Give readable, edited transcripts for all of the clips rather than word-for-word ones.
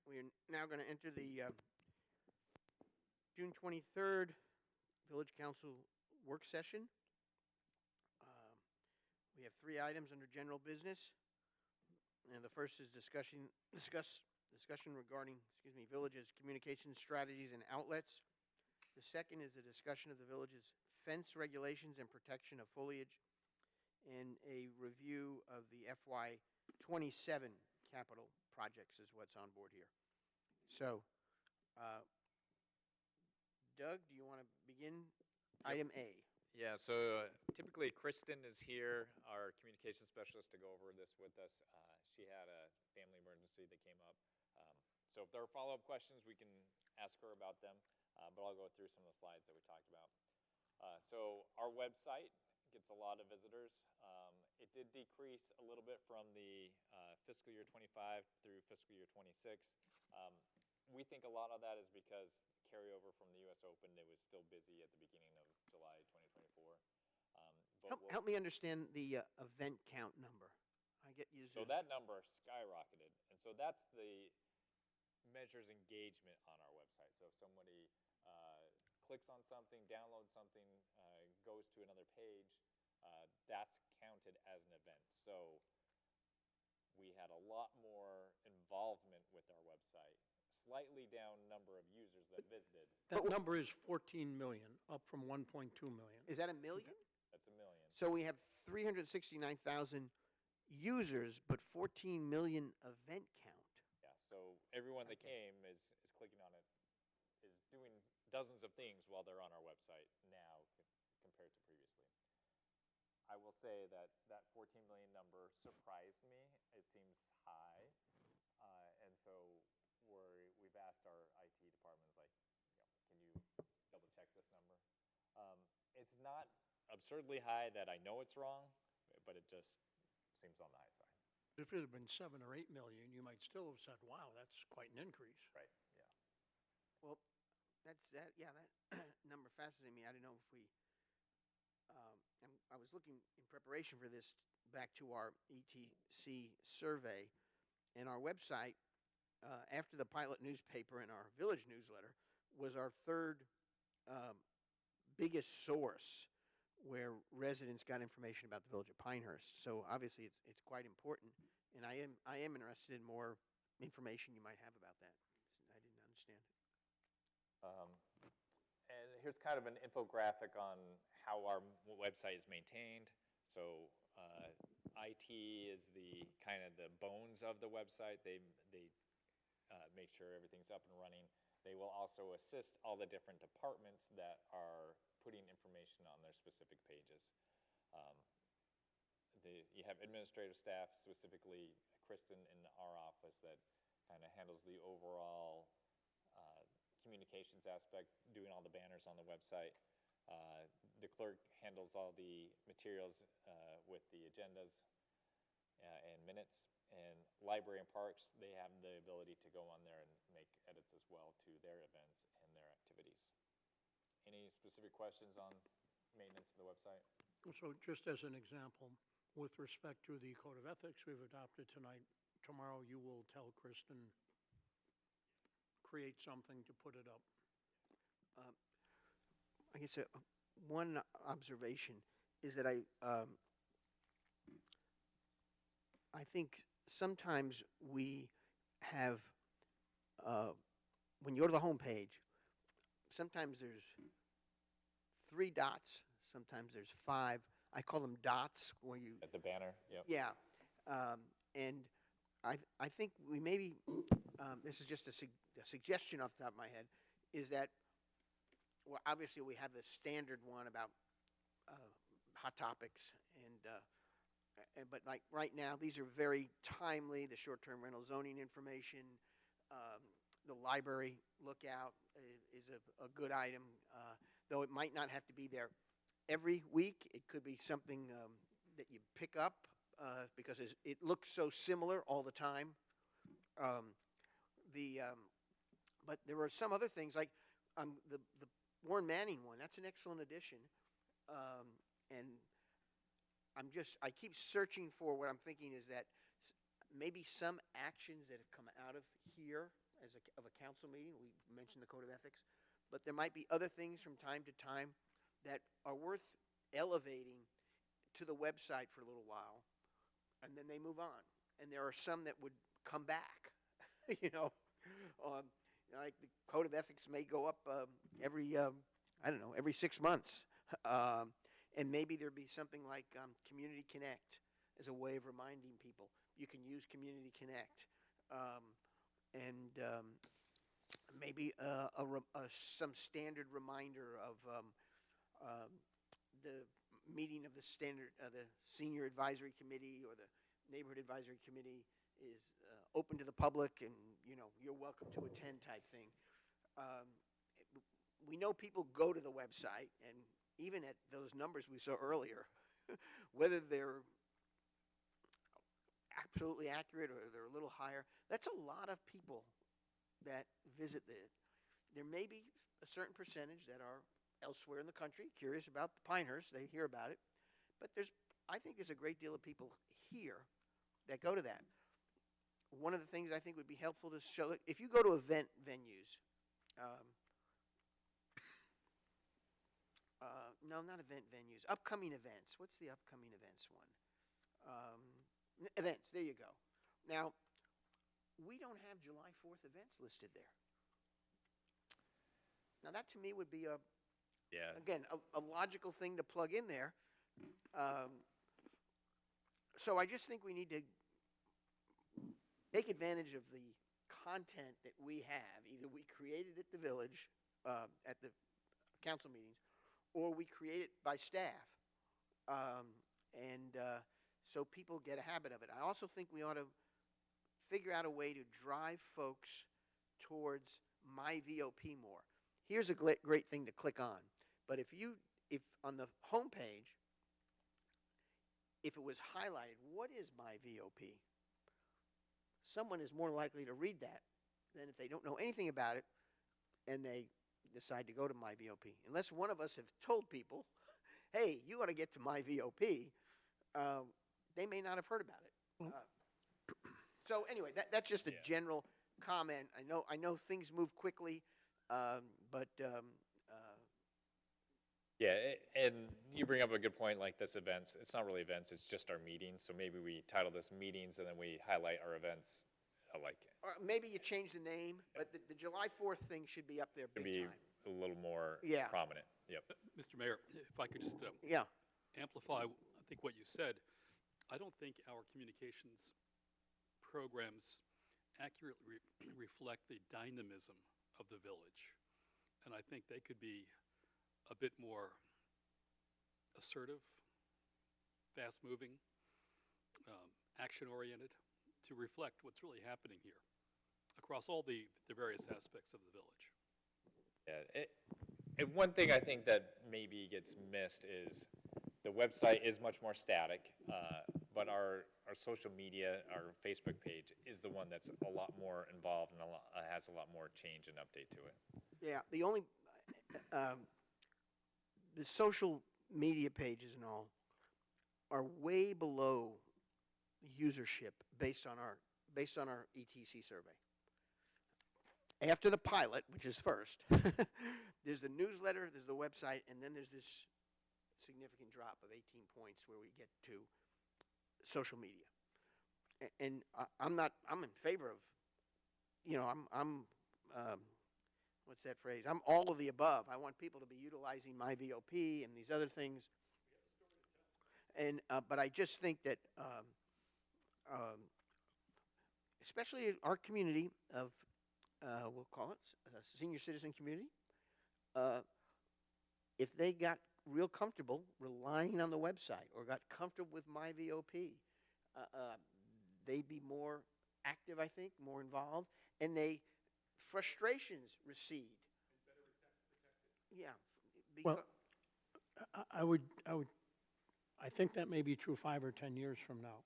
We are now going to enter the June 23rd Village Council work session. We have 3 items under general business, and the first is discussion regarding, village's communication strategies and outlets. The second is a discussion of the village's fence regulations and protection of foliage, and a review of the FY27 capital projects is what's on board here. So, Doug, do you want to begin? Yep. Item A. Yeah, so typically Kristen is here, our communication specialist, to go over this with us. She had a family emergency that came up. So if there are follow-up questions, we can ask her about them, but I'll go through some of the slides that we talked about. So our website gets a lot of visitors. It did decrease a little bit from the fiscal year 25 through fiscal year 26. We think a lot of that is because carryover from the U.S. Open, it was still busy at the beginning of July 2024. Help me understand the event count number. I get users. So that number skyrocketed, and so that's the measures engagement on our website. So if somebody clicks on something, downloads something, goes to another page, that's counted as an event. So we had a lot more involvement with our website. Slightly down number of users that visited. That number is 14 million, up from 1.2 million. Is that a million? That's a million. So we have 369,000 users, but 14 million event count. Yeah, so everyone that came is clicking on it, is doing dozens of things while they're on our website now compared to previously. I will say that that 14 million number surprised me. It seems high, and so we've asked our IT departments, like, can you double check this number? It's not absurdly high that I know it's wrong, but it just seems on the high side. If it had been 7 or 8 million, you might still have said, wow, that's quite an increase. Right, yeah. Well, that number fascinated me. I don't know if we, I was looking in preparation for this back to our ETC survey, and our website, after the pilot newspaper and our village newsletter, was our third biggest source where residents got information about the village of Pinehurst. So obviously it's quite important, and I am interested in more information you might have about that. I didn't understand it. And here's kind of an infographic on how our website is maintained. So IT is the kind of the bones of the website. They make sure everything's up and running. They will also assist all the different departments that are putting information on their specific pages. You have administrative staff, specifically Kristen in our office, that kind of handles the overall communications aspect, doing all the banners on the website. The clerk handles all the materials with the agendas and minutes. And library and parks, they have the ability to go on there and make edits as well to their events and their activities. Any specific questions on maintenance of the website? So just as an example, with respect to the code of ethics we've adopted tonight, tomorrow you will tell Kristen, create something to put it up. I guess one observation is that I think sometimes we have, when you go to the home page, sometimes there's 3 dots, sometimes there's 5. I call them dots where you... At the banner, yep. Yeah. And I think we maybe, this is just a suggestion off the top of my head, is that, well, obviously we have the standard one about hot topics, but like right now, these are very timely. The short-term rental zoning information, the library lookout is a good item, though it might not have to be there every week. It could be something that you pick up because it looks so similar all the time. But there are some other things like the Warren Manning one. That's an excellent addition, and I keep searching for what I'm thinking is that maybe some actions that have come out of here of a council meeting. We mentioned the code of ethics, but there might be other things from time to time that are worth elevating to the website for a little while, and then they move on. And there are some that would come back, you know. Um, like the code of ethics may go up every, I don't know, every 6 months. And maybe there'd be something like Community Connect as a way of reminding people. You can use Community Connect. And maybe some standard reminder of the meeting of the senior advisory committee or the neighborhood advisory committee is open to the public, and you're welcome to attend type thing. We know people go to the website, and even at those numbers we saw earlier, whether they're absolutely accurate or they're a little higher, that's a lot of people that visit it. There may be a certain percentage that are elsewhere in the country curious about the Pinehurst. They hear about it, but I think there's a great deal of people here that go to that. One of the things I think would be helpful to show, if you go to event venues, no, not event venues, upcoming events. What's the upcoming events one? Events, there you go. Now, we don't have July 4th events listed there. Now, that to me would be again, a logical thing to plug in there. So I just think we need to take advantage of the content that we have. Either we create it at the village, at the council meetings, or we create it by staff. So people get a habit of it. I also think we ought to figure out a way to drive folks towards MyVOP more. Here's a great thing to click on. But if on the home page, if it was highlighted, what is MyVOP? Someone is more likely to read that than if they don't know anything about it and they decide to go to MyVOP. Unless one of us have told people, hey, you ought to get to MyVOP, they may not have heard about it. So anyway, that's just a general comment. I know things move quickly, but Yeah, and you bring up a good point, like this events. It's not really events, it's just our meetings. So maybe we title this meetings and then we highlight our events. Or maybe you change the name, but the July 4th thing should be up there To big be time. a little more Yeah. prominent. Yep. Mr. Mayor, if I could just Yeah. amplify, I think what you said, I don't think our communications programs accurately reflect the dynamism of the village. And I think they could be a bit more assertive, fast-moving, action-oriented, to reflect what's really happening here across all the various aspects of the village. Yeah, and one thing I think that maybe gets missed is the website is much more static, but our social media, our Facebook page is the one that's a lot more involved and has a lot more change and update to it. Yeah, the social media pages and all are way below usership based on our ETC survey. After the pilot, which is first, there's the newsletter, there's the website, and then there's this significant drop of 18 points where we get to social media. And I'm in favor of, I'm what's that phrase? I'm all of the above. I want people to be utilizing MyVOP and these other things. And but I just think that, especially our community of, we'll call it a senior citizen community, if they got real comfortable relying on the website or got comfortable with MyVOP, they'd be more active, I think, more involved, and frustrations recede. Yeah. Well, I think that may be true 5 or 10 years from now.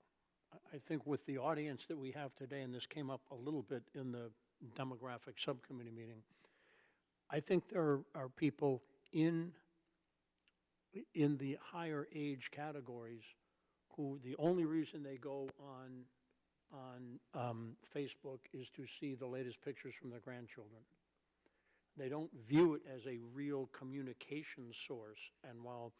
I think with the audience that we have today, and this came up a little bit in the demographic subcommittee meeting, I think there are people in the higher age categories who the only reason they go on Facebook is to see the latest pictures from their grandchildren. They don't view it as a real communication source. And while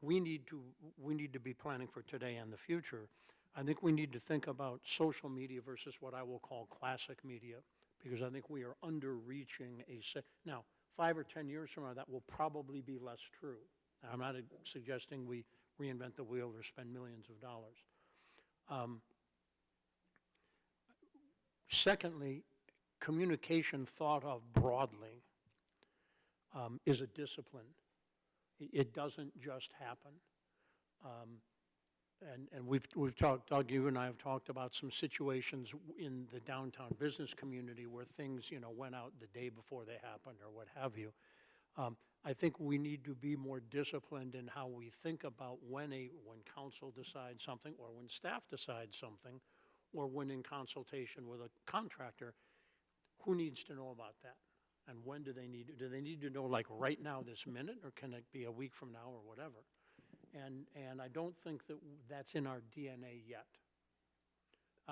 we need to be planning for today and the future, I think we need to think about social media versus what I will call classic media, because I think we are underreaching now, 5 or 10 years from now, that will probably be less true. I'm not suggesting we reinvent the wheel or spend millions of dollars. Secondly, communication thought of broadly is a discipline. It doesn't just happen. And we've talked, Doug, you and I have talked about some situations in the downtown business community where things, went out the day before they happened or what have you. I think we need to be more disciplined in how we think about when council decides something, or when staff decides something, or when in consultation with a contractor, who needs to know about that? And when do they need to know, like right now, this minute, or can it be a week from now or whatever? And I don't think that's in our DNA yet.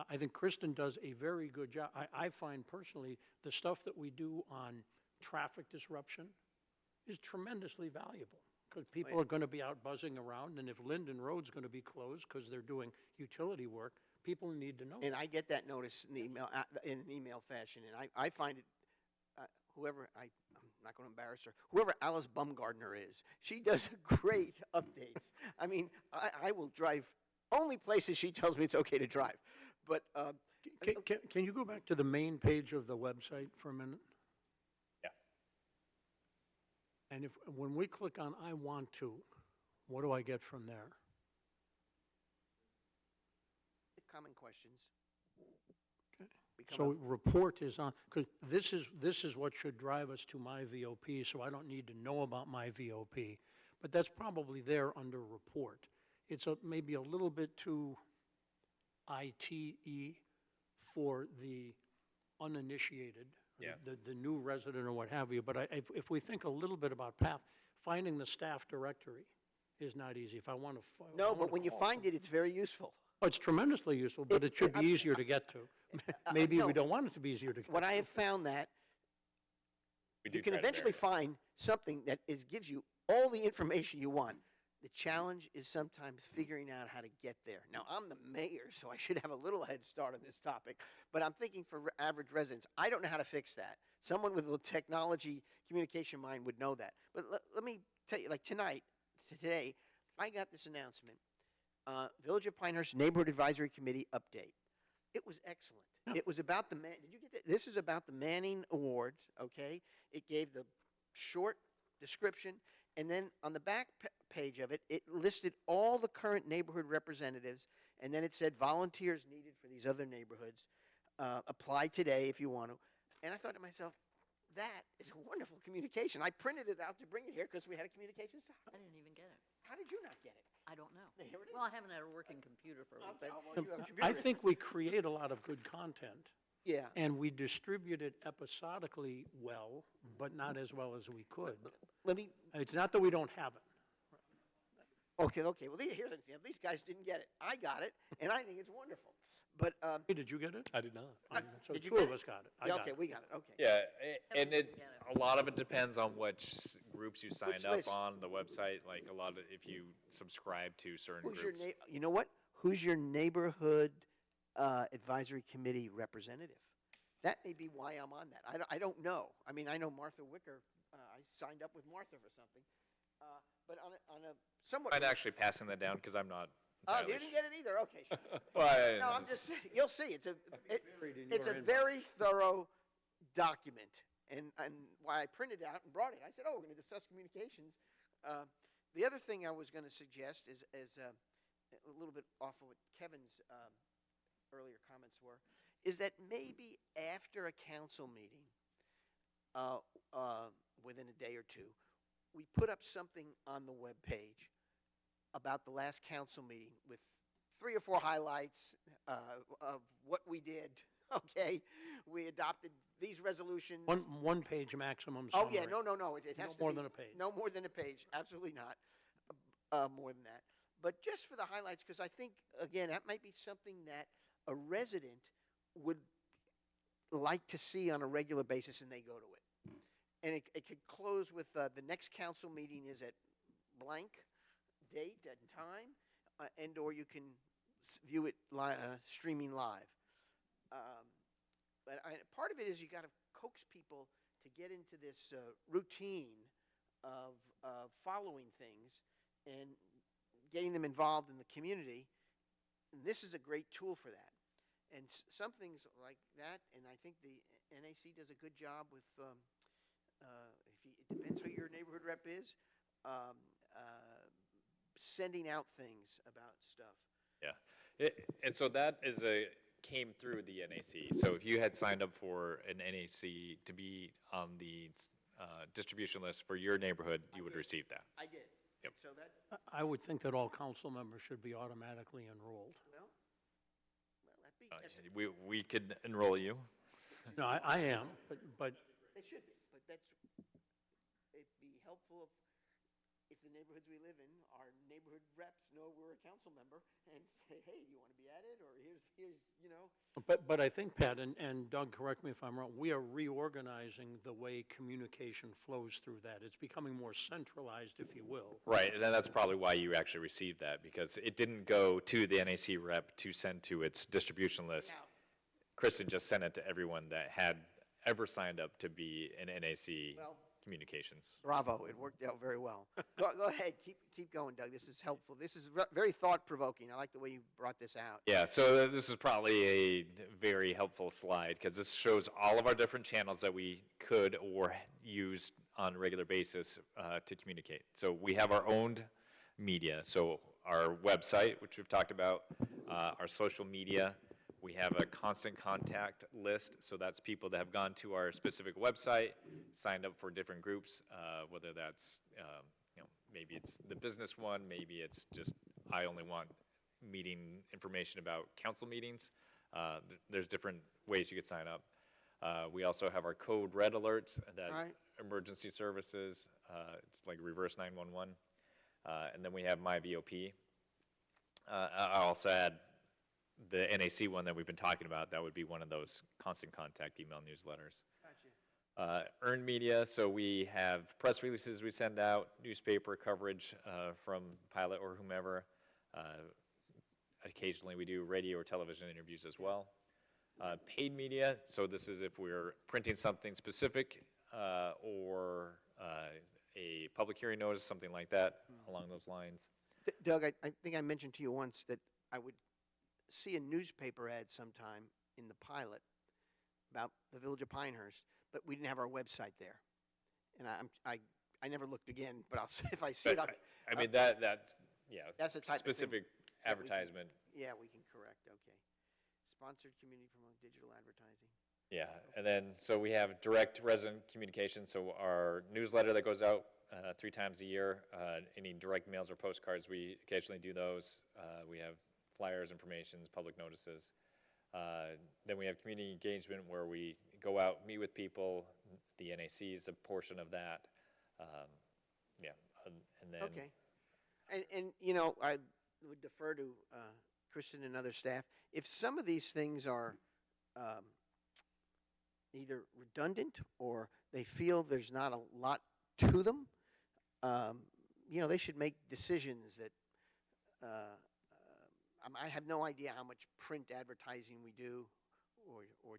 I think Kristen does a very good job. I find personally the stuff that we do on traffic disruption is tremendously valuable, because people are going to be out buzzing around, and if Linden Road's going to be closed because they're doing utility work, people need to know. And I get that notice in the email, in an email fashion, and I find it, I'm not going to embarrass her, whoever Alice Bumgardner is, she does great updates. I mean, I will drive only places she tells me it's okay to drive. But Can you go back to the main page of the website for a minute? Yeah. And when we click on I want to, what do I get from there? common questions. Okay. become So a- report is on, because this is what should drive us to my VOP, so I don't need to know about my VOP. But that's probably there under report. It's maybe a little bit too ITE for the uninitiated, Yeah. the new resident or what have you. But if we think a little bit about path, finding the staff directory is not easy. If I want to. No, but when you find it, it's very useful. Oh, it's tremendously useful, but it should be easier to get to. Maybe no. we don't want it to be easier to get to. What I have found that We do you can try to eventually verify. find something that gives you all the information you want. The challenge is sometimes figuring out how to get there. Now, I'm the mayor, so I should have a little head start on this topic, but I'm thinking for average residents, I don't know how to fix that. Someone with a technology communication mind would know that. But let me tell you, like today, I got this announcement, Village of Pinehurst Neighborhood Advisory Committee update. It was excellent. Yeah. It was about did you get that? This is about the Manning Awards, okay? It gave the short description, and then on the back page of it, it listed all the current neighborhood representatives, and then it said volunteers needed for these other neighborhoods. Apply today if you want to. And I thought to myself, that is a wonderful communication. I printed it out to bring it here because we had a communications. I didn't even get it. How did you not get it? I don't know. Here it is. Well, I haven't had a working computer for a little bit. Oh, well, you have a I computer. think we create a lot of good content, Yeah. and we distribute it episodically well, but not as well as we could. Let me. It's not that we don't have it. Okay. Well, here's the thing. These guys didn't get it. I got it, and I think it's wonderful. But Hey, did you get it? I did not. So did you two get of it? us got it. I yeah, got okay, it. we got it. Okay. Yeah, and Everyone it, can get a lot of it depends on which groups you signed up list? on, the website, like a lot of, if you subscribe to certain Who's your groups. You know what? Who's your neighborhood advisory committee representative? That may be why I'm on that. I don't know. I mean, I know Martha Wicker. I signed up with Martha for something. But on a somewhat. I'm actually passing that down because I'm not. Oh, entirely you didn't get it either. Okay. Sure. Well, I- No, I'm just. You'll see. It's a Buried in your inbox. very thorough document, and why I printed it out and brought it. I said, "Oh, we're going to discuss communications." The other thing I was going to suggest is a little bit off of what Kevin's earlier comments were, is that maybe after a council meeting, within a day or two, we put up something on the web page about the last council meeting with 3 or 4 highlights of what we did. Okay, we adopted these resolutions. One page maximum Oh, summary. yeah, no, it has No to more be. than a page. No more than a page, absolutely not, more than that. But just for the highlights, because I think, again, that might be something that a resident would like to see on a regular basis and they go to it. And it could close with, the next council meeting is at blank date and time, and/or you can view it streaming live. But part of it is you got to coax people to get into this routine of following things and getting them involved in the community. And this is a great tool for that. And some things like that, and I think the NAC does a good job with, it depends who your neighborhood rep is, sending out things about stuff. Yeah, and so that came through the NAC. So if you had signed up for an NAC to be on the distribution list for your neighborhood, you would receive that. I did. Yep. And so that, I would think that all council members should be automatically enrolled. well, that's We could enroll you. No, I am, but they should be, but it'd be helpful if the neighborhoods we live in, our neighborhood reps know we're a council member and say, hey, do you want to be at it? Or here's, But I think, Pat, and Doug, correct me if I'm wrong, we are reorganizing the way communication flows through that. It's becoming more centralized, if you will. Right, and then that's probably why you actually received that, because it didn't go to the NAC rep to send to its distribution list. Now- Kristen just sent it to everyone that had ever signed up to be an NAC Well- communications. bravo, it worked out very well. Go ahead, keep going, Doug. This is helpful. This is very thought-provoking. I like the way you brought this out. Yeah, so this is probably a very helpful slide, because this shows all of our different channels that we could or use on a regular basis to communicate. So we have our owned media, so our website, which we've talked about, our social media. We have a constant contact list, so that's people that have gone to our specific website, signed up for different groups, whether that's, maybe it's the business one, maybe it's just, I only want meeting information about council meetings. There's different ways you could sign up. We also have our code red alerts that Right. emergency services, it's like reverse 911. And then we have my VOP. I'll also add the NAC one that we've been talking about. That would be one of those constant contact email newsletters. Gotcha. Earned media, so we have press releases we send out, newspaper coverage from Pilot or whomever. Occasionally we do radio or television interviews as well. Paid media, so this is if we're printing something specific or a public hearing notice, something like that, along those lines. Doug, I think I mentioned to you once that I would see a newspaper ad sometime in the Pilot about the Village of Pinehurst, but we didn't have our website there. And I never looked again, but if I see it, I mean, that's, yeah, That's the type of thing specific that we can- advertisement. yeah, we can correct, okay. Sponsored community promote digital advertising. Yeah, and then, so we have direct resident communication, so our newsletter that goes out 3 times a year, any direct mails or postcards, we occasionally do those. We have flyers, informations, public notices. Then we have community engagement where we go out, meet with people, the NAC is a portion of that. Yeah, and then. Okay. And I would defer to Kristen and other staff. If some of these things are either redundant or they feel there's not a lot to them, they should make decisions that, I have no idea how much print advertising we do or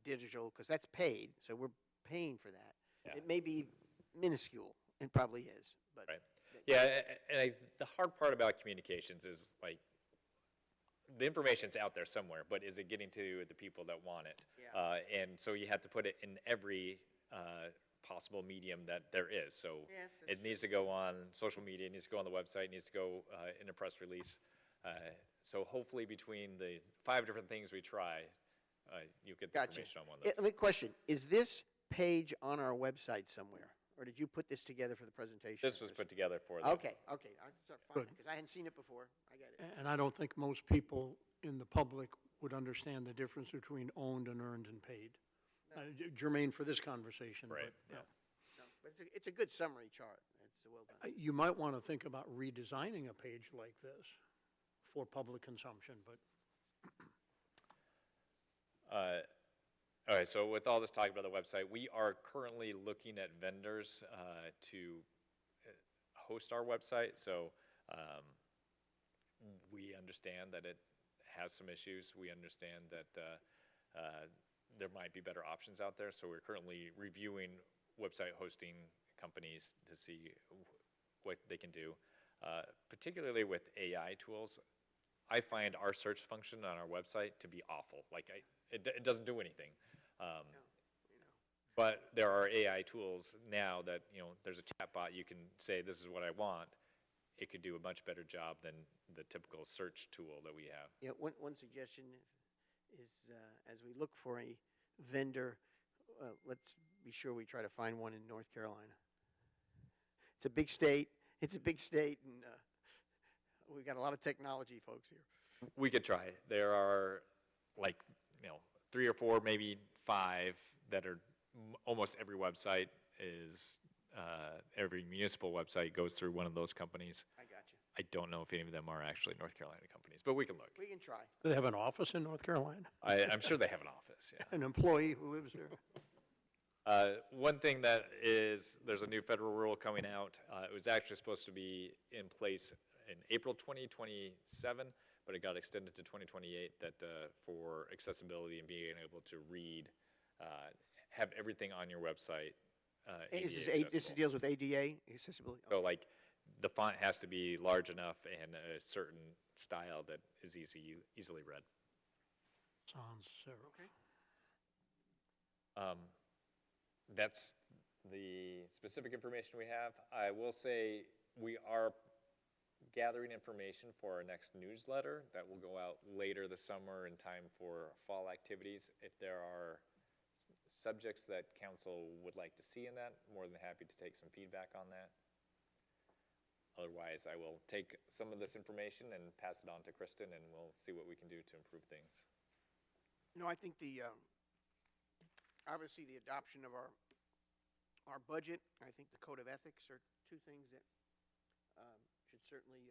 digital, because that's paid, so we're paying for that. Yeah. It may be minuscule, it probably is, but. Right. Yeah, and the hard part about communications is, like, the information's out there somewhere, but is it getting to the people that want it? Yeah. And so you have to put it in every possible medium that there is. So Yes, that's it needs to go on social media, it needs to go on the website, it needs to go in a press release. So hopefully between the 5 different things we try, you get the Gotcha. information on one of those. Let me question, is this page on our website somewhere? Or did you put this together for the presentation? This was put together for the. Okay, fine, Good. because I hadn't seen it before. I get it. And I don't think most people in the public would understand the difference between owned and earned and paid. Germane for this conversation. Right, But, No, but it's a good summary chart. It's well done. You might want to think about redesigning a page like this for public consumption, but All right, so with all this talk about the website, we are currently looking at vendors to host our website. So we understand that it has some issues. We understand that there might be better options out there. So we're currently reviewing website hosting companies to see what they can do, particularly with AI tools. I find our search function on our website to be awful. Like it doesn't do anything. But there are AI tools now that, there's a chatbot, you can say, this is what I want. It could do a much better job than the typical search tool that we have. Yeah, one suggestion is, as we look for a vendor, let's be sure we try to find one in North Carolina. It's a big state, and we've got a lot of technology folks here. We could try. There are like, 3 or 4, maybe 5 that are almost every website is, every municipal website goes through one of those companies. I got you. I don't know if any of them are actually North Carolina companies, but we can look. We can try. Do they have an office in North Carolina? I'm sure they have an office, yeah. An employee who lives there? One thing that is, there's a new federal rule coming out. It was actually supposed to be in place in April 2027, but it got extended to 2028 that for accessibility and being able to read, have everything on your website ADA This accessible. deals with ADA accessibility? So like the font has to be large enough and a certain style that is easily read. Sans serif. That's the specific information we have. I will say we are gathering information for our next newsletter that will go out later this summer in time for fall activities. If there are subjects that council would like to see in that, more than happy to take some feedback on that. Otherwise, I will take some of this information and pass it on to Kristen, and we'll see what we can do to improve things. I think obviously the adoption of our budget, I think the code of ethics are two things that should certainly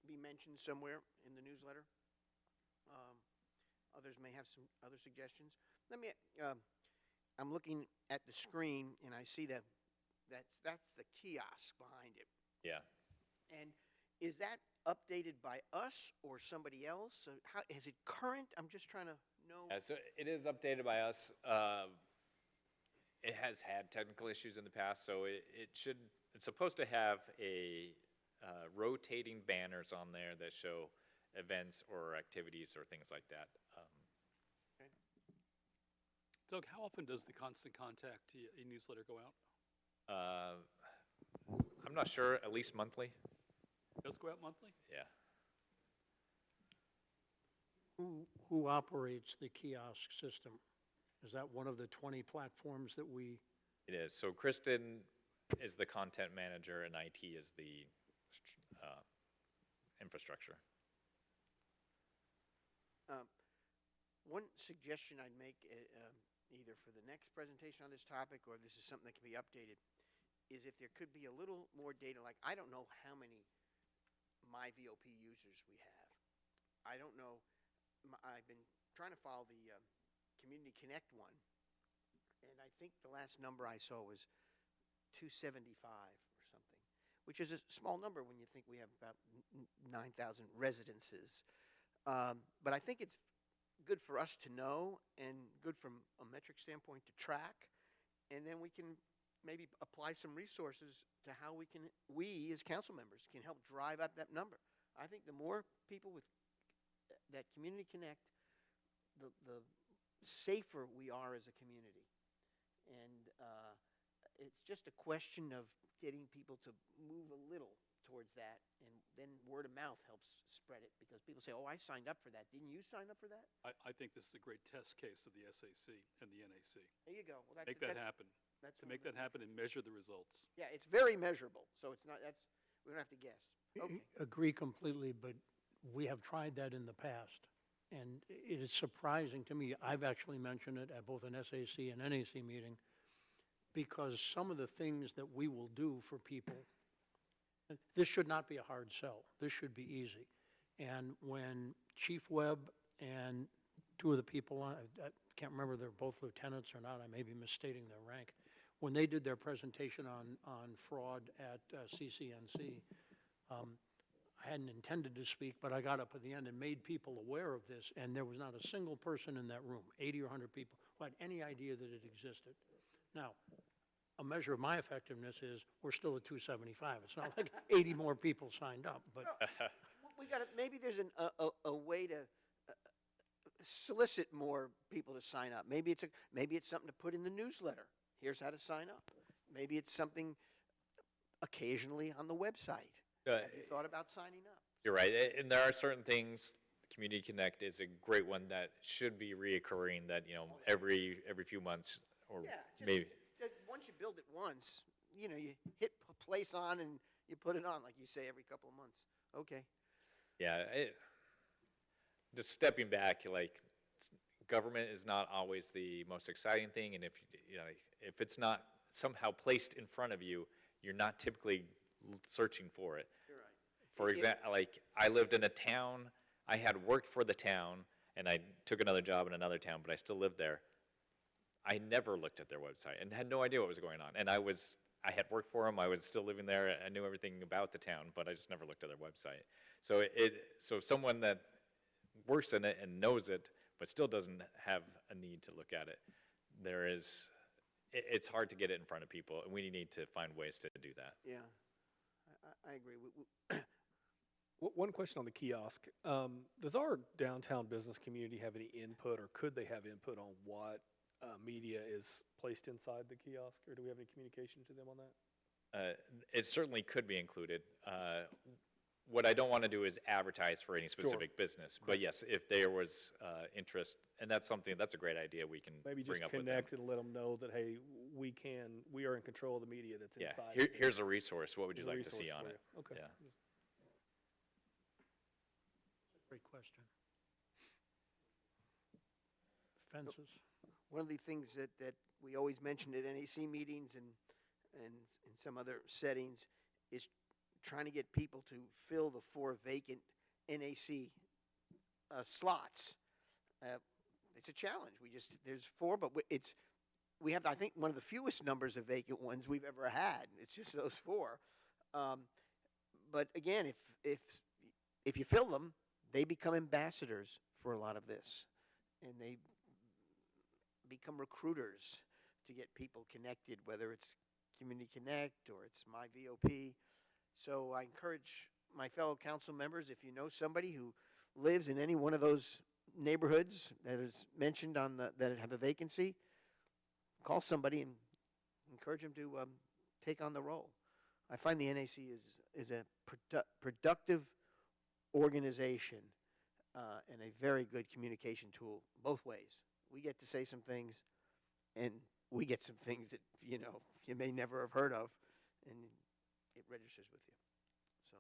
be mentioned somewhere in the newsletter. Others may have some other suggestions. I'm looking at the screen and I see that's the kiosk behind it. Yeah. And is that updated by us or somebody else? So how is it current? I'm just trying to know. So it is updated by us. It has had technical issues in the past, so it's supposed to have a rotating banners on there that show events or activities or things like that. Doug, how often does the Constant Contact newsletter go out? I'm not sure, at least monthly. It does go out monthly? Yeah. Who operates the kiosk system? Is that one of the 20 platforms that we? It is. So Kristen is the content manager and IT is the infrastructure. One suggestion I'd make, either for the next presentation on this topic or this is something that can be updated, is if there could be a little more data. Like, I don't know how many MyVOP users we have. I don't know. I've been trying to follow the Community Connect one, and I think the last number I saw was 275 or something, which is a small number when you think we have about 9,000 residences. But I think it's good for us to know and good from a metric standpoint to track, and then we can maybe apply some resources to how we as council members can help drive up that number. I think the more people with that Community Connect, the safer we are as a community. And it's just a question of getting people to move a little towards that, and then word of mouth helps spread it, because people say, oh, I signed up for that. Didn't you sign up for that? I think this is a great test case of the SAC and the NAC. There you go. Well, Make that happen. That's To make that happen and measure the results. Yeah, it's very measurable, so it's not, we don't have to guess. Okay. Agree completely, but we have tried that in the past. And it is surprising to me, I've actually mentioned it at both an SAC and NAC meeting, because some of the things that we will do for people, this should not be a hard sell. This should be easy. And when Chief Webb and two of the people, I can't remember, they're both lieutenants or not, I may be misstating their rank. When they did their presentation on fraud at CCNC, I hadn't intended to speak, but I got up at the end and made people aware of this, and there was not a single person in that room, 80 or 100 people, who had any idea that it existed. Now, a measure of my effectiveness is we're still at 275. It's not like 80 more people signed up, but We got to, maybe there's a way to solicit more people to sign up. Maybe it's something to put in the newsletter. Here's how to sign up. Maybe it's something occasionally on the website. Have you thought about signing up? You're right, and there are certain things, Community Connect is a great one that should be reoccurring, that, every few months, or Yeah, just maybe. once you build it once, you hit place on and you put it on, like you say, every couple of months. Okay. Yeah, just stepping back, like, government is not always the most exciting thing, and if it's not somehow placed in front of you, you're not typically searching for it. You're right. For example, like, I lived in a town, I had worked for the town, and I took another job in another town, but I still lived there. I never looked at their website and had no idea what was going on. And I had worked for them, I was still living there, I knew everything about the town, but I just never looked at their website. So so someone that works in it and knows it, but still doesn't have a need to look at it, it's hard to get it in front of people, and we need to find ways to do that. Yeah, I agree. One question on the kiosk. Does our downtown business community have any input, or could they have input on what media is placed inside the kiosk, or do we have any communication to them on that? It certainly could be included. What I don't want to do is advertise for any specific business, but yes, if there was interest, and that's a great idea we can Maybe just bring up with them. connect and let them know that, hey, we are in control of the media that's Yeah, inside. here's a resource, what would you Here's a like to see resource on for it? you. Okay. Yeah. great question. Fences? One of the things that we always mention at NAC meetings and in some other settings is trying to get people to fill the 4 vacant NAC slots. It's a challenge. There's 4, but we have, I think, one of the fewest numbers of vacant ones we've ever had. It's just those 4. But again, if you fill them, they become ambassadors for a lot of this, and they become recruiters to get people connected, whether it's Community Connect or it's My VOP. So I encourage my fellow council members, if you know somebody who lives in any one of those neighborhoods that is mentioned that have a vacancy, call somebody and encourage them to take on the role. I find the NAC is a productive organization and a very good communication tool both ways. We get to say some things, and we get some things that you may never have heard of, and it registers with you. So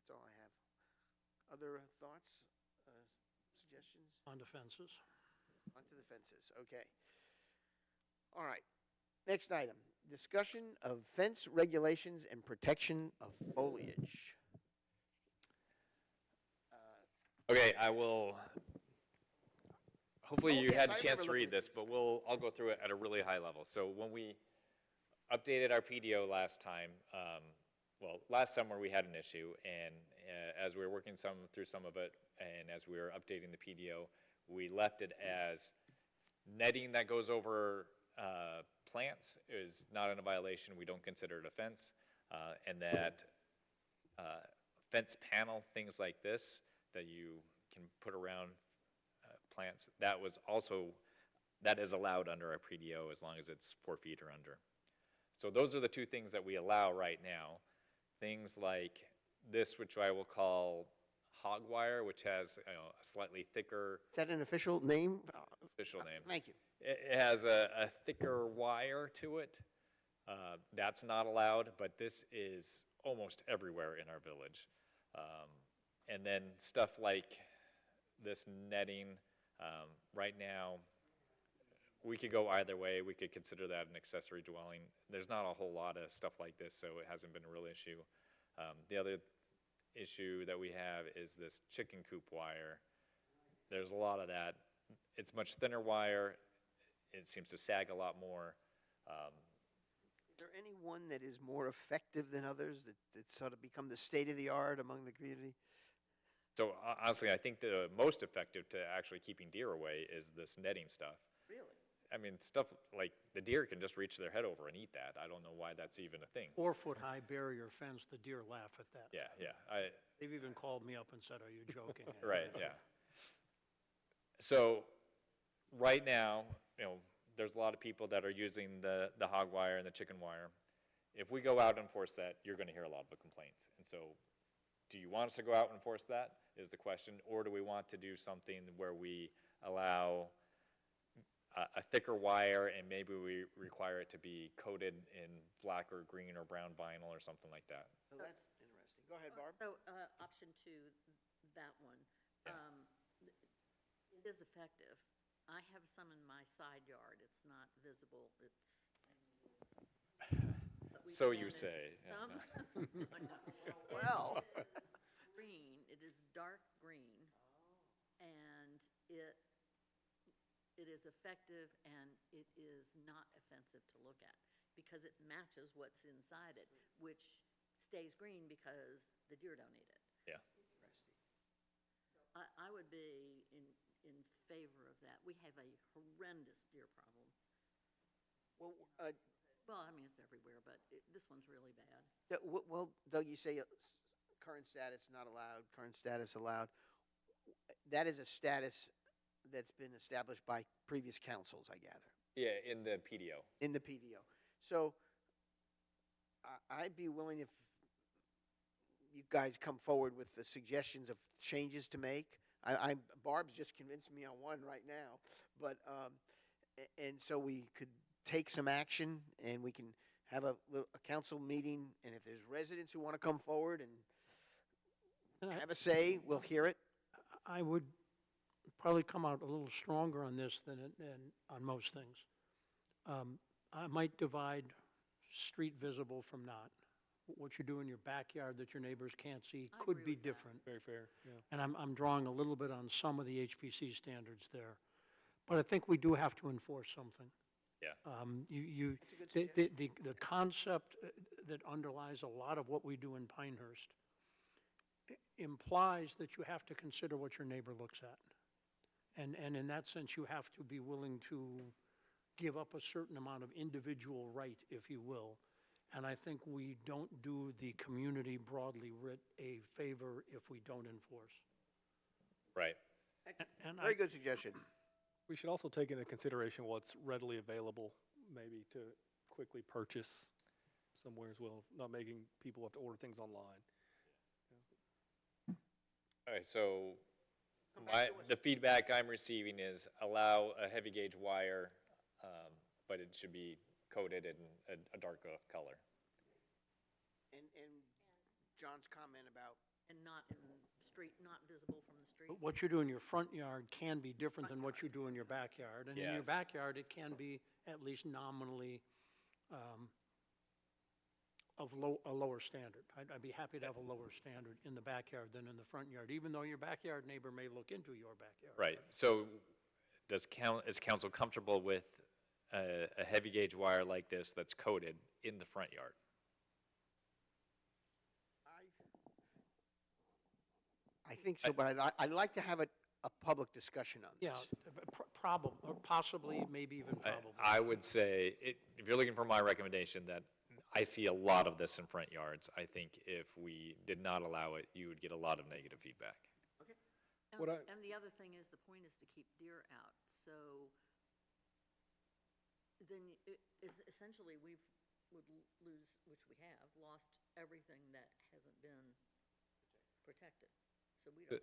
that's all I have. Other thoughts, suggestions? On to fences. Onto the fences. Okay. All right. Next item: discussion of fence regulations and protection of foliage. Okay, I will, hopefully you yes, had a I chance remember to read looking at this, but I'll go through it at a really high level. So when we updated our PDO last time, last summer we had an issue, and as we were working through some of it, and as we were updating the PDO, we left it as netting that goes over plants is not in a violation. We don't consider it a fence, and that fence panel, things like this, that you can put around plants, that is allowed under our PDO as long as it's 4 feet or under. So those are the 2 things that we allow right now. Things like this, which I will call hog wire, which has a slightly thicker Is that an official name? official name. Thank you. It has a thicker wire to it. That's not allowed, but this is almost everywhere in our village. And then stuff like this netting, right now, we could go either way. We could consider that an accessory dwelling. There's not a whole lot of stuff like this, so it hasn't been a real issue. The other issue that we have is this chicken coop wire. There's a lot of that it's much thinner wire. It seems to sag a lot more. Is there any one that is more effective than others that sort of become the state of the art among the community? So honestly, I think the most effective to actually keeping deer away is this netting stuff. Really? I mean, stuff like the deer can just reach their head over and eat that. I don't know why that's even a thing. 4-foot-high barrier fence, the deer laugh at that. Yeah, yeah. They've even called me up and said, "Are you joking?" Right, yeah. So, right now, there's a lot of people that are using the hog wire and the chicken wire. If we go out and enforce that, you're gonna hear a lot of the complaints. And so, do you want us to go out and enforce that, is the question, or do we want to do something where we allow a thicker wire and maybe we require it to be coated in black or green or brown vinyl or something like that? So that's interesting. Go ahead, Barb. So, option two, that one. Yeah. It is effective. I have some in my side yard. It's not visible. But we So you planted say, yeah, some- Well, Green, it is dark green, and it is effective, and it is not offensive to look at, because it matches what's inside it, which stays green because the deer don't eat it. Yeah. I would be in favor of that. We have a horrendous deer problem. well, Well, I mean, it's everywhere, but this one's really bad. well, Doug, you say current status not allowed, current status allowed. That is a status that's been established by previous councils, I gather, Yeah, in the PDO. in the PDO. So I'd be willing, if you guys come forward with the suggestions of changes to make. Barb's just convinced me on one right now, but, and so we could take some action, and we can have a council meeting, and if there's residents who want to come forward and And have a say, we'll hear it. I would probably come out a little stronger on this than on most things. I might divide street visible from not. What you do in your backyard that your neighbors can't see I could agree be with that. different. Very fair, yeah. And I'm drawing a little bit on some of the HPC standards there. But I think we do have to enforce something. Yeah. That's a good The concept that underlies a lot of what we do in Pinehurst implies that you have to consider what your neighbor looks at. And in that sense, you have to be willing to give up a certain amount of individual right, if you will. And I think we don't do the community broadly writ a favor if we don't enforce. Right. And Very good suggestion. We should also take into consideration what's readily available, maybe to quickly purchase somewhere as well, not making people have to order things online. All right, so Come back to us. the feedback I'm receiving is allow a heavy gauge wire, but it should be coated in a darker color. And John's comment about, And not in street, not visible from the street. what you do in your front yard can be different than what you do in your backyard. And in your Yes. backyard, it can be at least nominally of a lower standard. I'd be happy to have a lower standard in the backyard than in the front yard, even though your backyard neighbor may look into your backyard. Right, so is council comfortable with a heavy gauge wire like this that's coated in the front yard? I think so, but I'd like to have a public discussion on this. Yeah, or possibly, maybe even probably. I would say, if you're looking for my recommendation, that I see a lot of this in front yards. I think if we did not allow it, you would get a lot of negative feedback. What And the other thing is, the point is to keep deer out, so then essentially we would lose, which we have, lost everything that hasn't been protected. So we don't,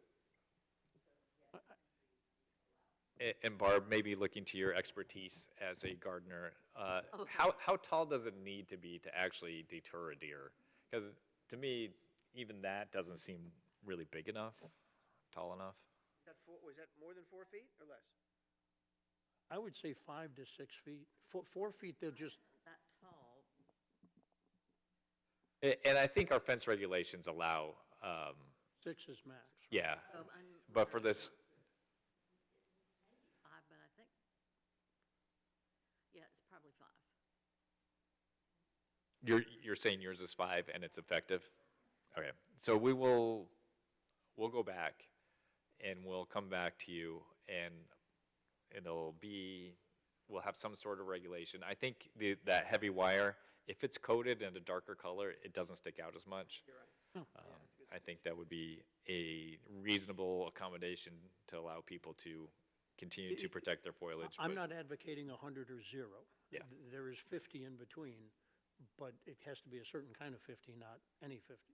And Barb, maybe looking to your expertise as a gardener, how tall does it need to be to actually deter a deer? Because to me, even that doesn't seem really big enough, tall enough. Was that more than 4 feet or less? I would say 5 to 6 feet. 4 feet, they'll just, that tall, And I think our fence regulations allow, 6 is max. yeah, I'm. but for this, You're saying yours is 5 and it's effective? Okay, so we'll go back and we'll come back to you and we'll have some sort of regulation. I think that heavy wire, if it's coated in a darker color, it doesn't stick out as much. You're right. I think that would be a reasonable accommodation to allow people to continue to protect their foliage. I'm but- not advocating 100 or 0. Yeah. There is 50 in between, but it has to be a certain kind of 50, not any 50.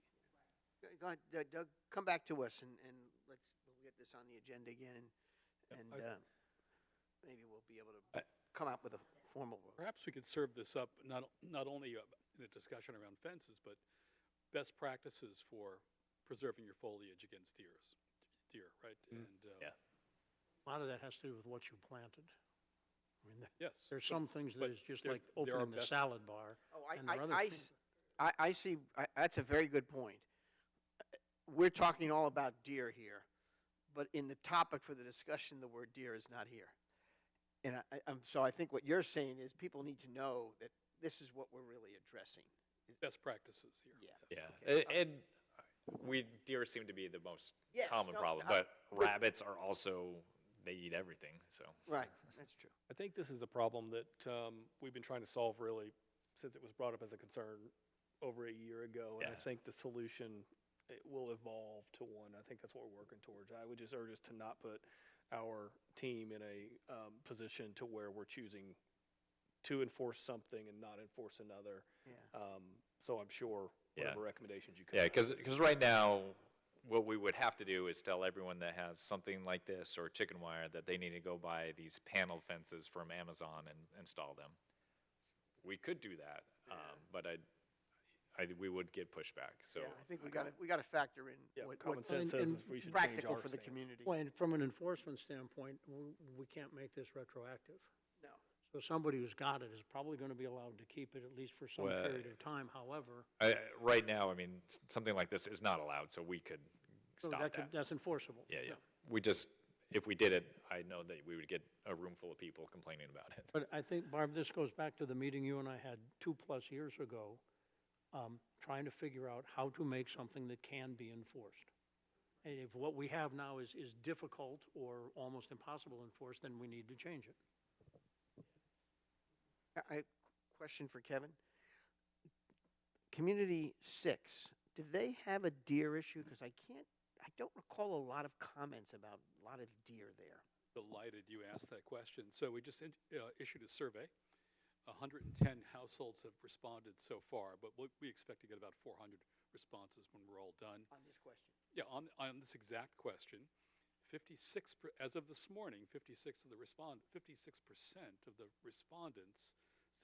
Go ahead, Doug, come back to us and we'll get this on the agenda again and maybe we'll be able to come out with a formal. Perhaps we could serve this up, not only in a discussion around fences, but best practices for preserving your foliage against deer, right? And, Yeah. A lot of that has to do with what you planted. I mean, yes. there's some things that but is just there's- like there are opening the best- salad bar. Oh, and there are other things- I see, that's a very good point. We're talking all about deer here, but in the topic for the discussion, the word deer is not here. And so I think what you're saying is people need to know that this is what we're really addressing. Best practices here. Yeah. Yeah, Okay. and deer seem to be the most Yes, common no, problem, I- but rabbits are also, they eat everything, so. Right, that's true. I think this is a problem that we've been trying to solve really since it was brought up as a concern over a year ago. And I Yeah. think the solution, it will evolve to one. I think that's what we're working towards. I would just urge us to not put our team in a position to where we're choosing to enforce something and not enforce another. Yeah. So I'm sure Yeah. whatever recommendations you come Yeah, up with. because right now, what we would have to do is tell everyone that has something like this or chicken wire that they need to go buy these panel fences from Amazon and install them. We could do that, but we would get pushback, so. Yeah, I think we gotta factor in Yeah, what's common sense says is we should change practical our for the stance. community. Well, and from an enforcement standpoint, we can't make this retroactive. No. So somebody who's got it is probably going to be allowed to keep it at least for some Well, period of time. However, Right now, I mean, something like this is not allowed, so we could so stop that. that's enforceable. Yeah, yeah. We just, if we did it, I know that we would get a room full of people complaining about it. But I think, Barb, this goes back to the meeting you and I had 2+ years ago, trying to figure out how to make something that can be enforced. And if what we have now is difficult or almost impossible to enforce, then we need to change it. Question for Kevin. Community 6, do they have a deer issue? Because I don't recall a lot of comments about a lot of deer there. Delighted you asked that question. So we just issued a survey. 110 households have responded so far, but we expect to get about 400 responses when we're all done. On this question. Yeah, on this exact question, 56, as of this morning, 56% of the respondents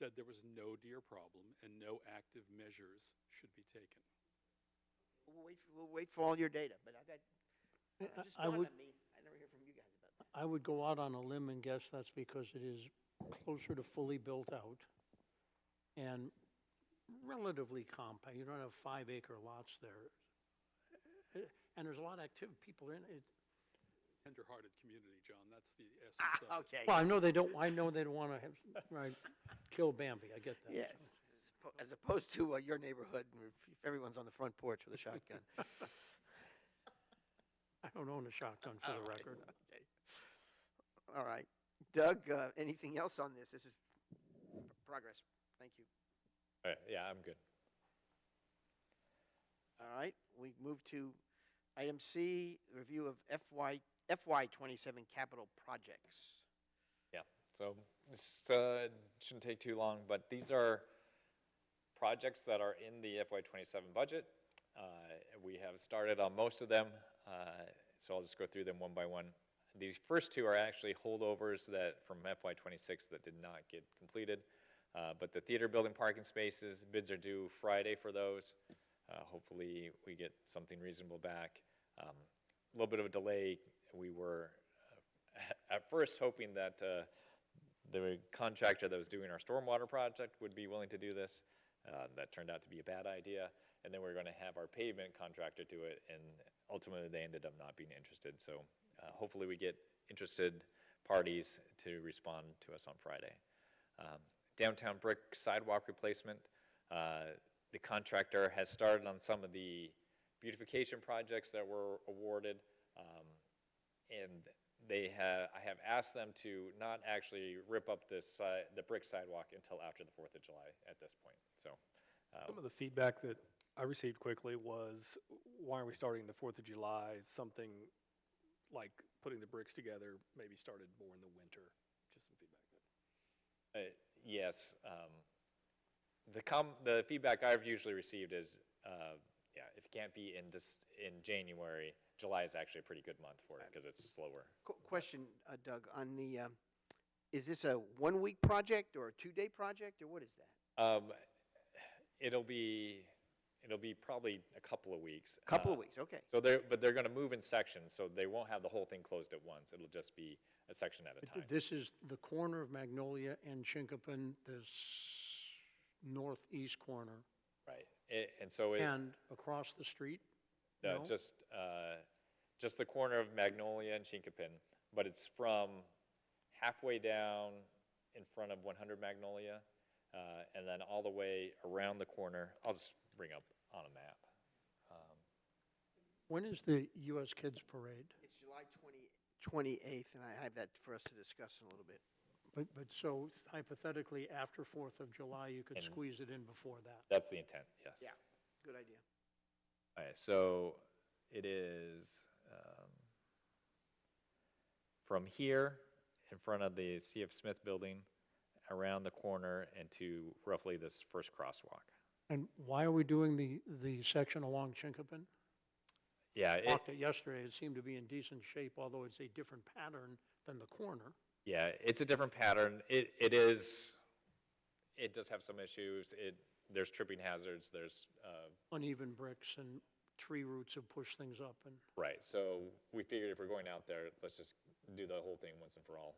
said there was no deer problem and no active measures should be taken. We'll wait for all your data, but just I dawned would- on me, I never hear from you guys about that. I would go out on a limb and guess that's because it is closer to fully built out and relatively compact. You don't have 5-acre lots there. And there's a lot of activity, people in it. Tender-hearted community, John, that's the essence of it. Okay. Well, I know they don't want to have, right, kill Bambi, I get that. Yes, as opposed to your neighborhood, where everyone's on the front porch with a shotgun. I don't own a shotgun, for the All right, record. okay. All right. Doug, anything else on this? This is progress. Thank you. Yeah, I'm good. All right, we move to item C, review of FY '27 capital projects. Yeah, so this shouldn't take too long, but these are projects that are in the FY27 budget. We have started on most of them, so I'll just go through them one by one. These first two are actually holdovers from FY26 that did not get completed, but the theater building parking spaces, bids are due Friday for those. Hopefully we get something reasonable back. A little bit of a delay. We were at first hoping that the contractor that was doing our stormwater project would be willing to do this. That turned out to be a bad idea. And then we were going to have our pavement contractor do it, and ultimately they ended up not being interested. So hopefully we get interested parties to respond to us on Friday. Downtown brick sidewalk replacement. The contractor has started on some of the beautification projects that were awarded, and I have asked them to not actually rip up the brick sidewalk until after the 4th of July at this point, so. Some of the feedback that I received quickly was, why are we starting the 4th of July? Something like putting the bricks together maybe started more in the winter. Just some feedback there. Yes, the feedback I've usually received is, yeah, if it can't be in January, July is actually a pretty good month for it because it's slower. Question, Doug, on the, is this a 1-week project or a 2-day project, or what is that? It'll be probably a couple of weeks. Couple of weeks, okay. So but they're going to move in sections, so they won't have the whole thing closed at once. It'll just be a section at a time. This is the corner of Magnolia and Chinkopin, this northeast corner, Right, and so and across the street? No? just the corner of Magnolia and Chinkopin, but it's from halfway down in front of 100 Magnolia, and then all the way around the corner. I'll just bring up on a map. When is the U.S. Kids Parade? It's July 28th, and I have that for us to discuss in a little bit. But so hypothetically, after 4th of July, you could And- squeeze it in before that? That's the intent, yes. Yeah, good idea. All right, so it is from here in front of the C.F. Smith building, around the corner, and to roughly this first crosswalk. And why are we doing the section along Chinkopin? Yeah, Walked it yesterday, it seemed to be in decent shape, although it's a different pattern than the corner. yeah, it's a different pattern. It does have some issues. There's tripping hazards. There's Uneven bricks and tree roots have pushed things up, and right. So we figured if we're going out there, let's just do the whole thing once and for all.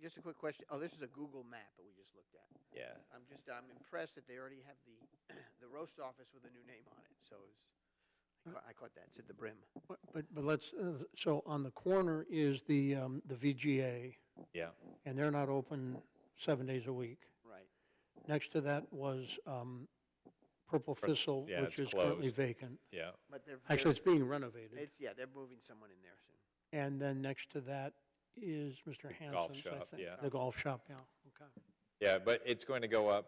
Just a quick question. Oh, this is a Google map that we just looked at. Yeah. I'm impressed that they already have the roast office with a new name on it, so I caught that, it's at the Brim. but let's, so on the corner is the VGA, Yeah. and they're not open 7 days a week. Right. Next to that was Purple Thistle, yeah, which it's is currently closed. vacant. Yeah. But Actually, it's being renovated. they're moving someone in there soon. And then next to that is Mr. golf Hansen's, I shop, think. yeah. The golf shop, yeah, okay. Yeah, but it's going to go up.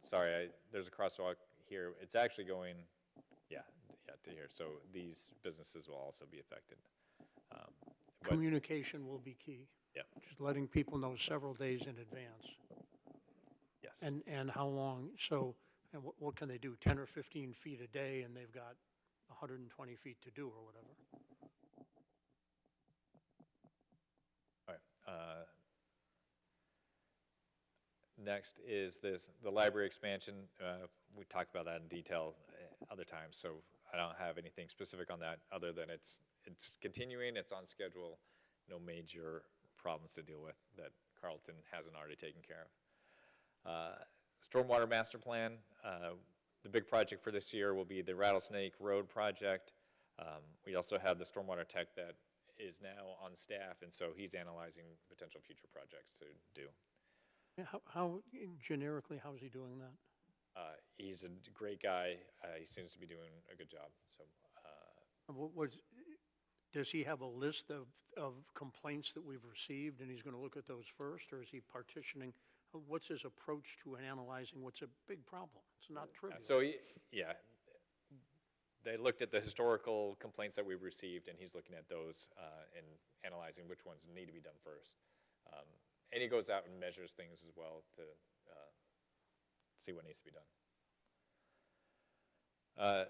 Sorry, there's a crosswalk here. It's actually going, yeah, to here. So these businesses will also be affected. But Communication will be key. yeah, Just letting people know several days in advance. yes. And how long, so, and what can they do, 10 or 15 feet a day, and they've got 120 feet to do, or whatever? All right. Next is the library expansion. We talked about that in detail other times, so I don't have anything specific on that other than it's continuing, it's on schedule, no major problems to deal with that Carlton hasn't already taken care of. Stormwater master plan, the big project for this year will be the Rattlesnake Road project. We also have the stormwater tech that is now on staff, and so he's analyzing potential future projects to do. Yeah, how, generically, how's he doing that? He's a great guy. He seems to be doing a good job. So, Does he have a list of complaints that we've received, and he's going to look at those first, or is he partitioning? What's his approach to analyzing what's a big problem? It's not trivial. so they looked at the historical complaints that we've received, and he's looking at those and analyzing which ones need to be done first. And he goes out and measures things as well to see what needs to be done.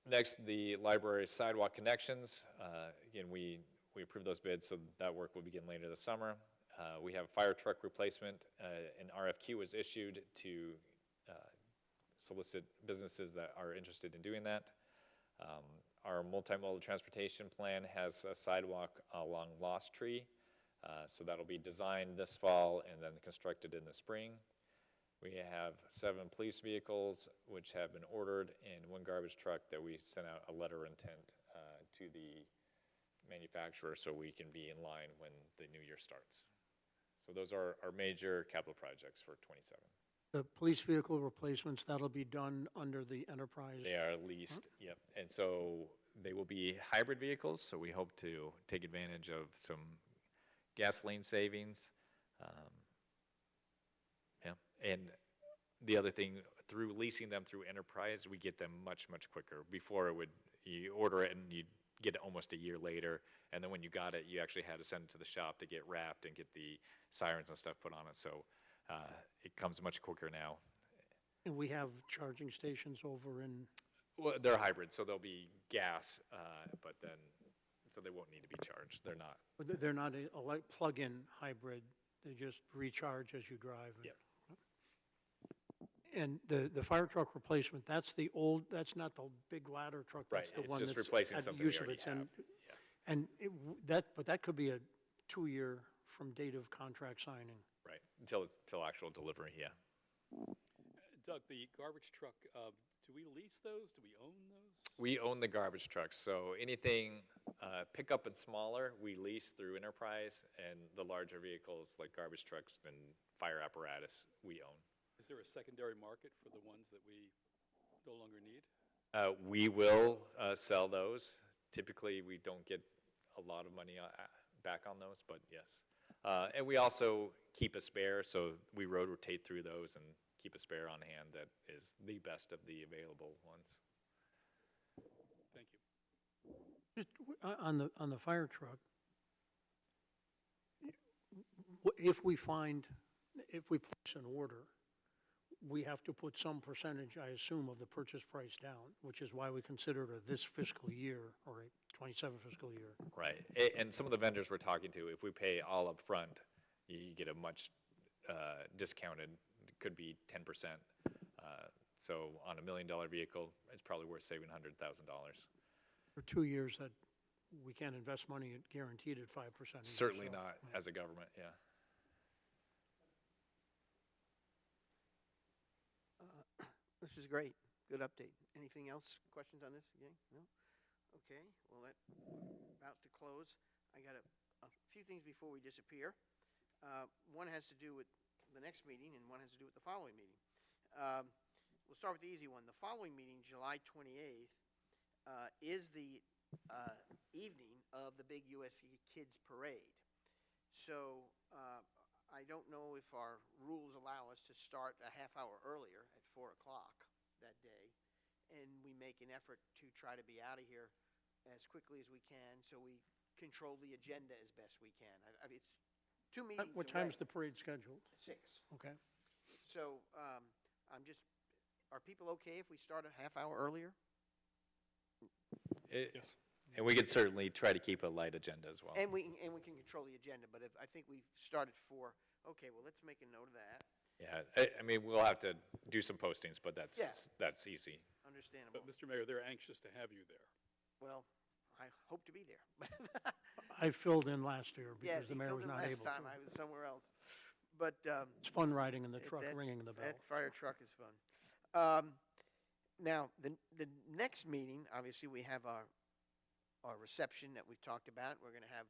Next, the library sidewalk connections. Again, we approved those bids, so that work will begin later this summer. We have fire truck replacement. An RFQ was issued to solicit businesses that are interested in doing that. Our multimodal transportation plan has a sidewalk along Lost Tree. So that'll be designed this fall and then constructed in the spring. We have 7 police vehicles, which have been ordered, and 1 garbage truck that we sent out a letter of intent to the manufacturer so we can be in line when the new year starts. So those are our major capital projects for '27. The police vehicle replacements, that'll be done under the enterprise? They are leased, yep. And so they will be hybrid vehicles, so we hope to take advantage of some gasoline savings. Yeah, and the other thing, through leasing them through enterprise, we get them much, much quicker. Before it would, you order it and you'd get it almost a year later, and then when you got it, you actually had to send it to the shop to get wrapped and get the sirens and stuff put on it, so it comes much quicker now. And we have charging stations over in, Well, they're hybrid, so they'll be gas, but then, so they won't need to be charged. They're not. they're not a plug-in hybrid, they just recharge as you drive? Yep. And the fire truck replacement, that's the old, that's not the big ladder truck? Right, That's the it's one just that's replacing had something use we of already its end. have. Yeah. And but that could be a 2-year from date of contract signing. Right, till actual delivery, yeah. Doug, the garbage truck, do we lease those? Do we own those? We own the garbage trucks, so anything pickup and smaller, we lease through Enterprise, and the larger vehicles like garbage trucks and fire apparatus, we own. Is there a secondary market for the ones that we no longer need? We will sell those. Typically, we don't get a lot of money back on those, but yes. And we also keep a spare, so we rotate through those and keep a spare on hand that is the best of the available ones. Thank you. Just on the fire truck, if we place an order, we have to put some percentage, I assume, of the purchase price down, which is why we consider it a this fiscal year or a '27 fiscal year. Right, and some of the vendors we're talking to, if we pay all up front, you get a much discounted, it could be 10%. So on $1 million vehicle, it's probably worth saving $100,000. For 2 years, that we can't invest money guaranteed at 5%. either, Certainly so, not yeah. as a government, yeah. This is great. Good update. Anything else? Questions on this again? No? Okay, well, about to close. I got a few things before we disappear. One has to do with the next meeting, and one has to do with the following meeting. We'll start with the easy one. The following meeting, July 28th, is the evening of the big USC Kids Parade. So I don't know if our rules allow us to start a half hour earlier at 4 o'clock that day, and we make an effort to try to be out of here as quickly as we can, so we control the agenda as best we can. I mean, it's 2 meetings What away. time's the parade scheduled? 6. Okay. So are people okay if we start a half hour earlier? Yes. And we could certainly try to keep a light agenda as well. And we can control the agenda, but if, I think we started 4, okay, well, let's make a note of that. Yeah, I mean, we'll have to do some postings, but that's easy. Understandable. But, Mr. Mayor, they're anxious to have you there. Well, I hope to be there. I filled in last year Yes, because the he mayor filled was in not last able time. to. I was somewhere else. But It's fun riding in the truck, that- ringing the bell. that fire truck is fun. Now, the next meeting, obviously, we have our reception that we've talked about. We're going to have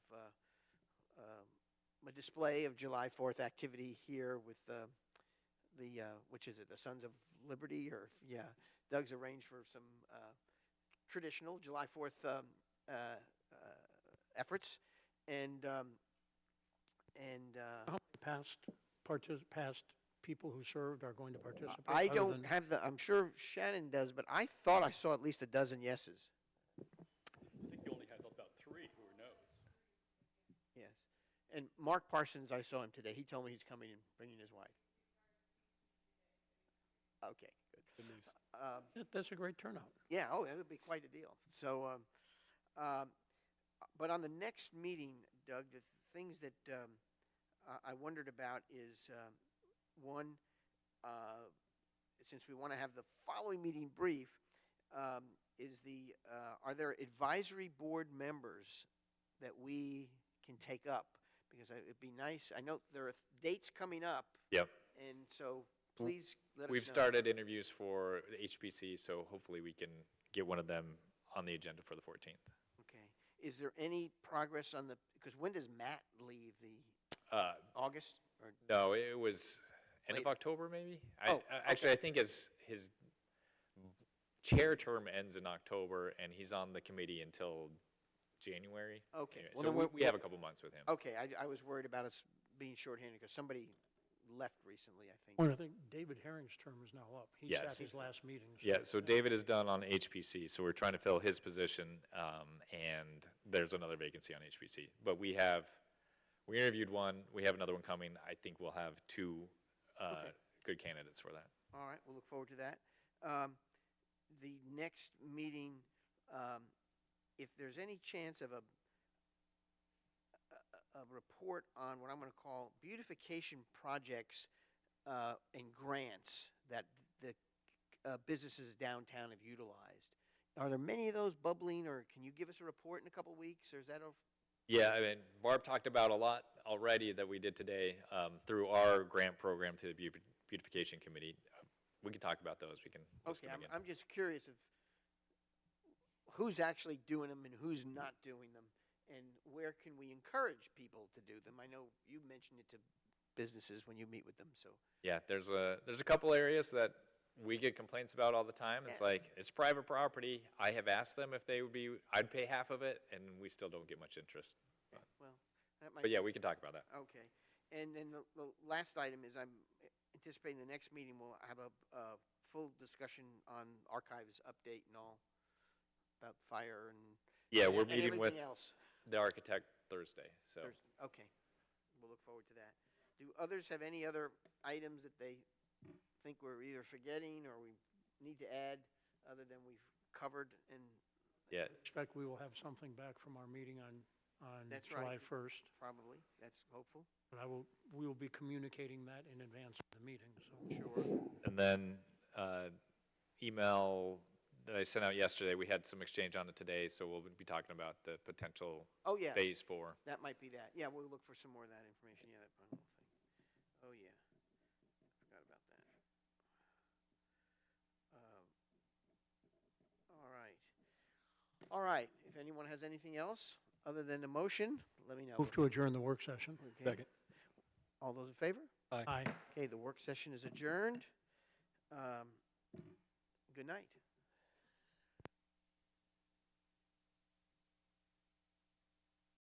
a display of July 4th activity here with which is it, the Sons of Liberty, or, yeah, Doug's arranged for some traditional July 4th efforts, and How many past people who served are going to participate? I other don't than- have I'm sure Shannon does, but I thought I saw at least a dozen yeses. I think you only had about 3, who knows? Yes. And Mark Parsons, I saw him today. He told me he's coming and bringing his wife. Okay, good. Good news. That's a great turnout. Yeah, it'll be quite a deal. So, but on the next meeting, Doug, the things that I wondered about is, one, since we want to have the following meeting brief, are there advisory board members that we can take up? Because it'd be nice, I know there are dates coming up, Yep. and so please let us know. We've started interviews for the HPC, so hopefully we can get one of them on the agenda for the 14th. Okay. Is there any progress on because when does Matt leave? Uh, August? or, No, it was end of Later. October, maybe? Oh, Actually, I think his chair term ends in October, and he's on the committee until January. Okay, Anyway, well, so then we're- we have a couple months with him. okay, I was worried about us being shorthanded because somebody left recently, I think. Well, I think David Herring's term is now up. He sat Yes. his last meeting. so- Yeah, so David is done on HPC, so we're trying to fill his position, and there's another vacancy on HPC. But we interviewed one, we have another one coming. I think we'll have two Okay. good candidates for that. All right, we'll look forward to that. The next meeting, if there's any chance of a report on what I'm going to call beautification projects and grants that the businesses downtown have utilized. Are there many of those bubbling, or can you give us a report in a couple weeks, or is that? Yeah, I mean, Barb talked about a lot already that we did today through our grant program to the beautification committee. We can talk about those. We can list Okay, them again. I'm just curious of who's actually doing them and who's not doing them, and where can we encourage people to do them? I know you mentioned it to businesses when you meet with them, so. Yeah, there's a couple areas that we get complaints about all the time. It's Yeah. like, it's private property. I have asked them if they would be, I'd pay half of it, and we still don't get much interest. Yeah, well, that might. But yeah, be- we can talk about that. Okay, and then the last item is I'm anticipating the next meeting will have a full discussion on archives update and all about fire and. Yeah, and- we're and meeting with everything else. the architect Thursday, so. Thursday. Okay, we'll look forward to that. Do others have any other items that they think we're either forgetting or we need to add, other than we've covered? And Yeah, Expect we will have something back from our meeting on That's July right. 1st. probably, that's hopeful. But we will be communicating that in advance of the meeting, so. Sure. and then email that I sent out yesterday, we had some exchange on it today, so we'll be talking about the potential Oh, yeah, phase 4. that might be that. Yeah, we'll look for some more of that information. Yeah, that whole thing. Oh, yeah. Forgot about that. All right. All right, if anyone has anything else other than the motion, let me know. Move to adjourn the work session. Okay. Second. All those in favor? Aye. Okay, the work session is adjourned. Good night.